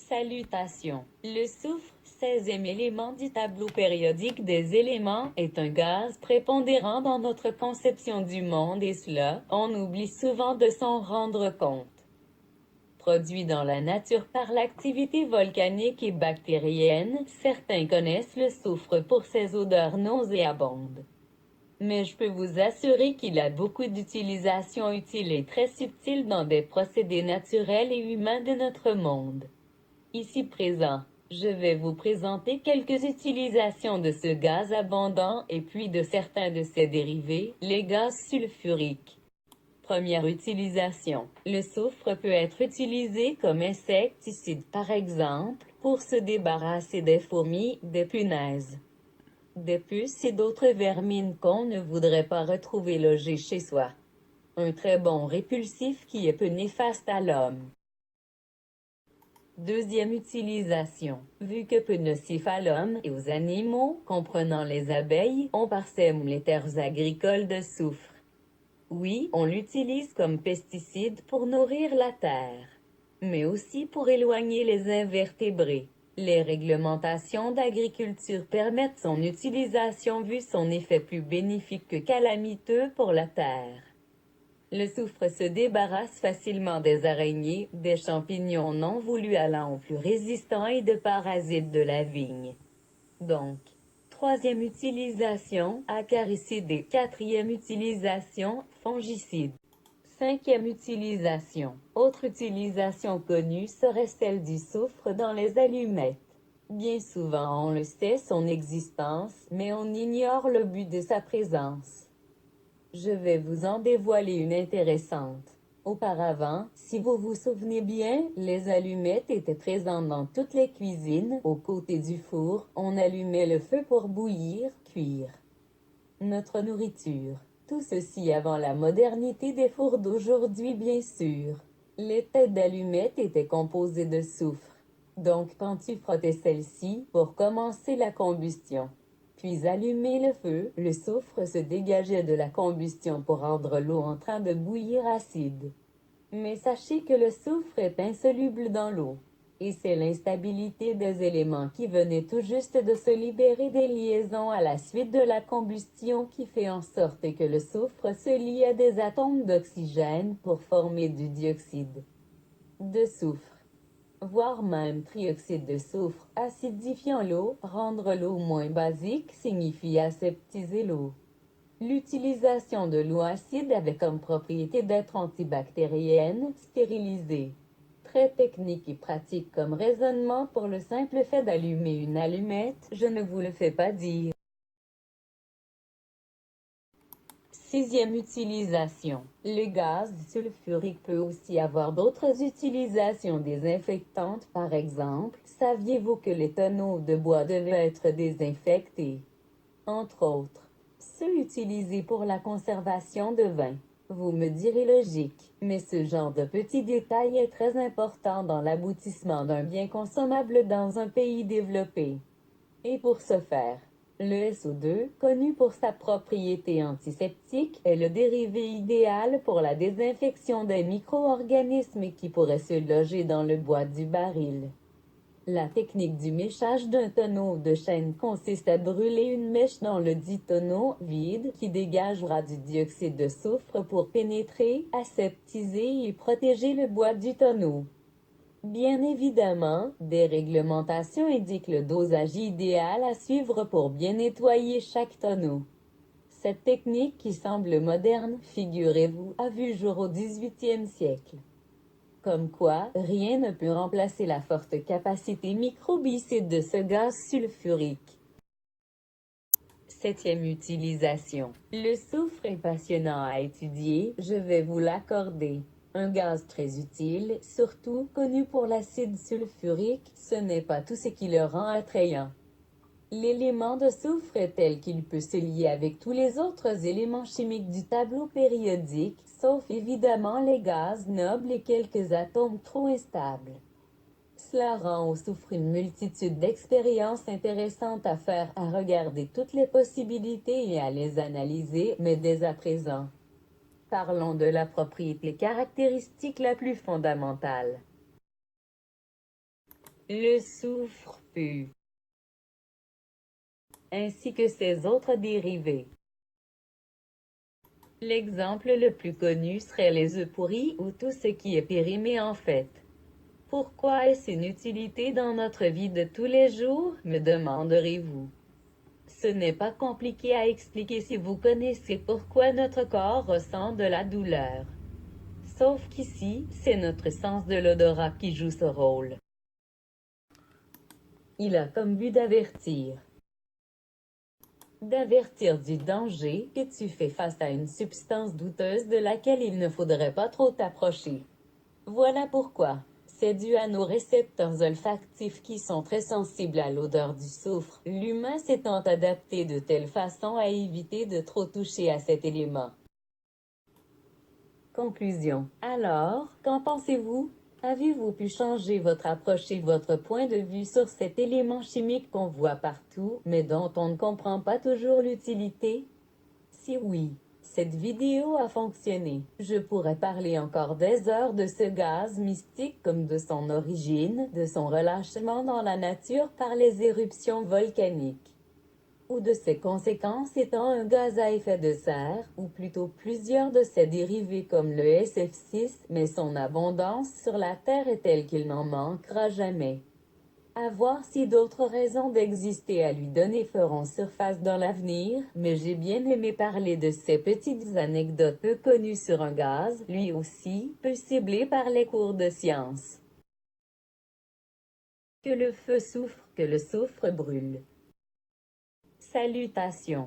Salutations. Le soufre, 16e élément du tableau périodique des éléments, est un gaz prépondérant dans notre conception du monde et cela, on oublie souvent de s'en rendre compte. Produit dans la nature par l'activité volcanique et bactérienne, certains connaissent le soufre pour ses odeurs nauséabondes. Mais je peux vous assurer qu'il a beaucoup d'utilisations utiles et très subtiles dans des procédés naturels et humains de notre monde. Ici présent, je vais vous présenter quelques utilisations de ce gaz abondant et puis de certains de ses dérivés, les gaz sulfuriques. Première utilisation. Le soufre peut être utilisé comme insecticide par exemple, pour se débarrasser des fourmis, des punaises, des puces et d'autres vermines qu'on ne voudrait pas retrouver logées chez soi. Un très bon répulsif qui est peu néfaste à l'homme. Deuxième utilisation. Vu que peu nocif à l'homme et aux animaux, comprenant les abeilles, on parsème les terres agricoles de soufre. Oui, on l'utilise comme pesticide pour nourrir la terre, mais aussi pour éloigner les invertébrés. Les réglementations d'agriculture permettent son utilisation vu son effet plus bénéfique que calamiteux pour la terre. Le soufre se débarrasse facilement des araignées, des champignons non voulus allant aux plus résistants et de parasites de la vigne. Donc, troisième utilisation, acaricide. Quatrième utilisation, fongicide. Cinquième utilisation. Autre utilisation connue serait celle du soufre dans les allumettes. Bien souvent on le sait son existence, mais on ignore le but de sa présence. Je vais vous en dévoiler une intéressante. Auparavant, si vous vous souvenez bien, les allumettes étaient présentes dans toutes les cuisines. Aux côtés du four, on allumait le feu pour bouillir, cuire notre nourriture. Tout ceci avant la modernité des fours d'aujourd'hui bien sûr. Les têtes d'allumettes étaient composées de soufre. Donc quand tu frottais celle-ci, pour commencer la combustion, puis allumer le feu, le soufre se dégageait de la combustion pour rendre l'eau en train de bouillir acide. Mais sachez que le soufre est insoluble dans l'eau. Et c'est l'instabilité des éléments qui venaient tout juste de se libérer des liaisons à la suite de la combustion qui fait en sorte que le soufre se lie à des atomes d'oxygène pour former du dioxyde de soufre, voire même trioxyde de soufre, acidifiant l'eau. Rendre l'eau moins basique signifie aseptiser l'eau. L'utilisation de l'eau acide avait comme propriété d'être antibactérienne, stérilisée. Très technique et pratique comme raisonnement pour le simple fait d'allumer une allumette, je ne vous le fais pas dire. Sixième utilisation. Le gaz sulfurique peut aussi avoir d'autres utilisations désinfectantes par exemple. Saviez-vous que les tonneaux de bois devaient être désinfectés? Entre autres, ceux utilisés pour la conservation de vin. Vous me direz logique, mais ce genre de petit détail est très important dans l'aboutissement d'un bien consommable dans un pays développé. Et pour ce faire, le SO2, connu pour sa propriété antiseptique, est le dérivé idéal pour la désinfection des micro-organismes qui pourraient se loger dans le bois du baril. La technique du méchage d'un tonneau de chêne consiste à brûler une mèche dans le dit tonneau vide qui dégagera du dioxyde de soufre pour pénétrer, aseptiser et protéger le bois du tonneau. Bien évidemment, des réglementations indiquent le dosage idéal à suivre pour bien nettoyer chaque tonneau. Cette technique qui semble moderne, figurez-vous, a vu jour au XVIIIe siècle. Comme quoi, rien ne peut remplacer la forte capacité microbicide de ce gaz sulfurique. Septième utilisation. Le soufre est passionnant à étudier, je vais vous l'accorder. Un gaz très utile, surtout connu pour l'acide sulfurique, ce n'est pas tout ce qui le rend attrayant. L'élément de soufre est tel qu'il peut se lier avec tous les autres éléments chimiques du tableau périodique, sauf évidemment les gaz nobles et quelques atomes trop instables. Cela rend au soufre une multitude d'expériences intéressantes à faire, à regarder toutes les possibilités et à les analyser, mais dès à présent, parlons de la propriété caractéristique la plus fondamentale. Le soufre pue, ainsi que ses autres dérivés. L'exemple le plus connu serait les œufs pourris ou tout ce qui est périmé en fait. Pourquoi est-ce une utilité dans notre vie de tous les jours, me demanderez-vous? Ce n'est pas compliqué à expliquer si vous connaissez pourquoi notre corps ressent de la douleur. Sauf qu'ici, c'est notre sens de l'odorat qui joue ce rôle. Il a comme but d'avertir. D'avertir du danger que tu fais face à une substance douteuse de laquelle il ne faudrait pas trop t'approcher. Voilà pourquoi. C'est dû à nos récepteurs olfactifs qui sont très sensibles à l'odeur du soufre. L'humain s'étant adapté de telle façon à éviter de trop toucher à cet élément. Conclusion. Alors, qu'en pensez-vous? Avez-vous pu changer votre approche et votre point de vue sur cet élément chimique qu'on voit partout, mais dont on ne comprend pas toujours l'utilité? Si oui, cette vidéo a fonctionné. Je pourrais parler encore des heures de ce gaz mystique comme de son origine, de son relâchement dans la nature par les éruptions volcaniques, ou de ses conséquences étant un gaz à effet de serre, ou plutôt plusieurs de ses dérivés comme le SF6, mais son abondance sur la Terre est telle qu'il n'en manquera jamais. À voir si d'autres raisons d'exister à lui donner feront surface dans l'avenir, mais j'ai bien aimé parler de ces petites anecdotes peu connues sur un gaz, lui aussi, peu ciblé par les cours de science. Que le feu souffre, que le soufre brûle. Salutations.